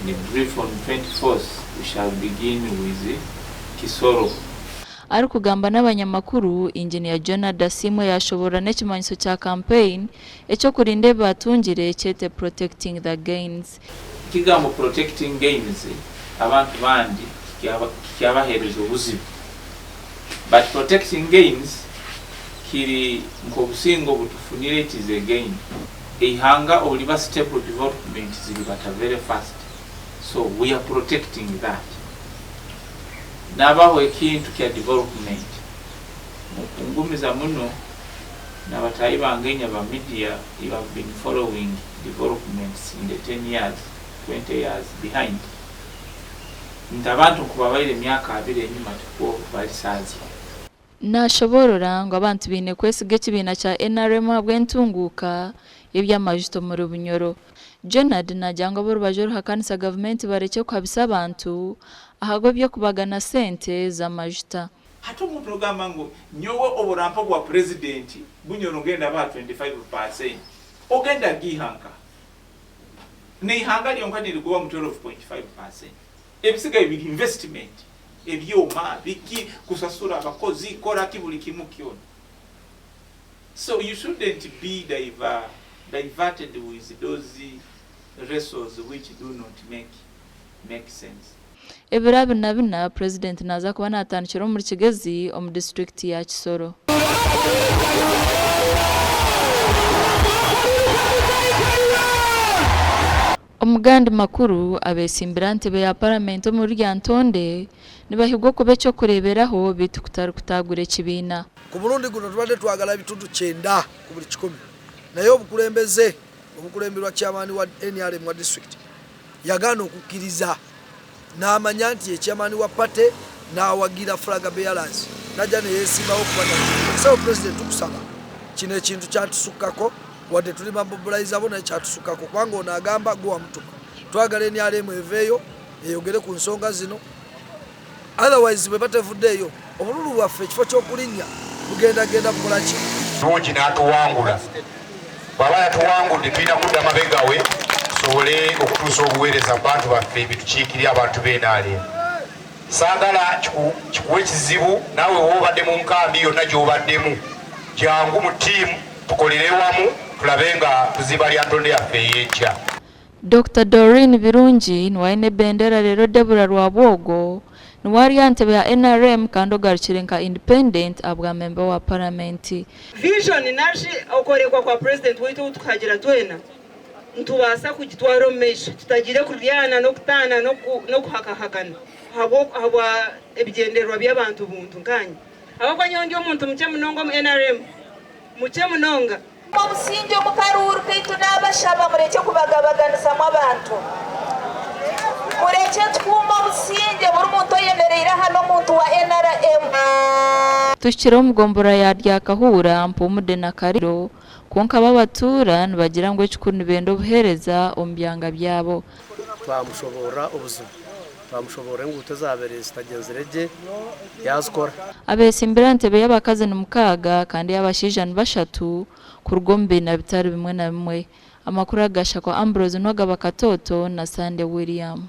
in a brief on 24th, we shall begin with Kisoro. Ari kugamba n'abanyamakuru Engineer John Dasimwe yashobora n'ekimanyiso kya campaign ekyo kulinda batungire kyete protecting the gains. Kigambo protecting gains abantu bandi kyabahereza obuzibu. But protecting gains kiri nkobusingo butufunire it is again. Eihanga oliba stable development zilibata very fast. So we are protecting that. Nabaho ekintu kya development. Mukungumiza muno n'abatayi bangenya ba media you have been following developments in the 10 years, 20 years behind. Ntabantu kubabaire emyaka 2 enyuma tuko balisazi. Nashoborora ngo abantu bine kwesiga ekibiina kya NRM bwentunguka eby'amajuto mu Bunyoro. Jonad najanga borubajo hakanisa government bareke kwabisa abantu ahago byo kubagana sente za majuta. Hatu mu programa ngo nyowe oburampa bwa president Bunyoro ngenda ba 25%. Ogenda Ageihangwe. Neihanga lyonka nilikuwa mu 12.5%. Ebisiga ibiri investment. Ebyoma biki kusasura abakozi kora kibuli kimu kyona. So you shouldn't be diverted with those resources which do not make sense. Ebirabi nabina president naza kuba natanishiro muri Kigezi omu district ya Kisoro. Omugandi makuru abesimbiranti be ya parliament muri Ryantonde nibahigwa kube cyo kureberaho bitu kutagura ekibiina. Ku Burundi guno tubadde twagala bitundu 9 ku buli 10. Naye obukulemberwa chairman wa NRM wa district yagana okukiriza n'amanya nti ekyamani wa pate n'awagira flag bearers najja ne yesimbawo okubana. So president tukusaba kino ekintu kyatusukako wadde tuli mamobilize abo nakyatusukako kubanga ono agamba gwa mutuka twagala NRM eveeyo eyogere ku nsonga zino. Otherwise bwe batevuddeeyo obululu bwaffe ekifo ky'okulinnya bugenda bukolaki nungi n'atuwangula bw'aba yatuwangudde tulina kudda mabega we tusobole okutuusa obuweereza mu bantu baffe ebitukiikirira abantu b'enaale. Saagala kikuwa ekizibu naawe woobadde mu nkambi yonna gy'obaddemu jangu mu ttiimu tukolere wamu tulabe nga tuzimba Lyantonde yaffe ey'enkya. Dr. Doreen Birungi nwaine bendera lero Debora Rwabwogo nwari yantebe ya NRM kando garukirenka independent abwa member wa parliament. Vision nashi okorekwa kwa president wetu tukagira twena ntubasa kugitwara mesha tutagire kuryana no kutana no kuhakahakana habwa ebigenderwa by'abantu buntu nkanye abakanyonje omuntu muche munonga mu NRM muche munonga obusinjo mukaruru kaitu n'abashaba mureke kubagabaganisa mu abantu mureke twuma obusinje buri muntu yemerera hano muntu wa NRM tushira omugombora ya ryakahura mpumude na kariro konka babatura nibagira ngo ekikuni bendo obuhereza omubyanga byabo twamushobora obuzima twamushobora ngo tuzabere zitagenzerege yazikora. Abesimbiranti be y'abakazi ni mukaga kandi y'abashija ni 3 ku rugombe na bitari bimwe na bimwe. Amakuru agasha kwa Ambrose Nwagaba Katoto na Sande William.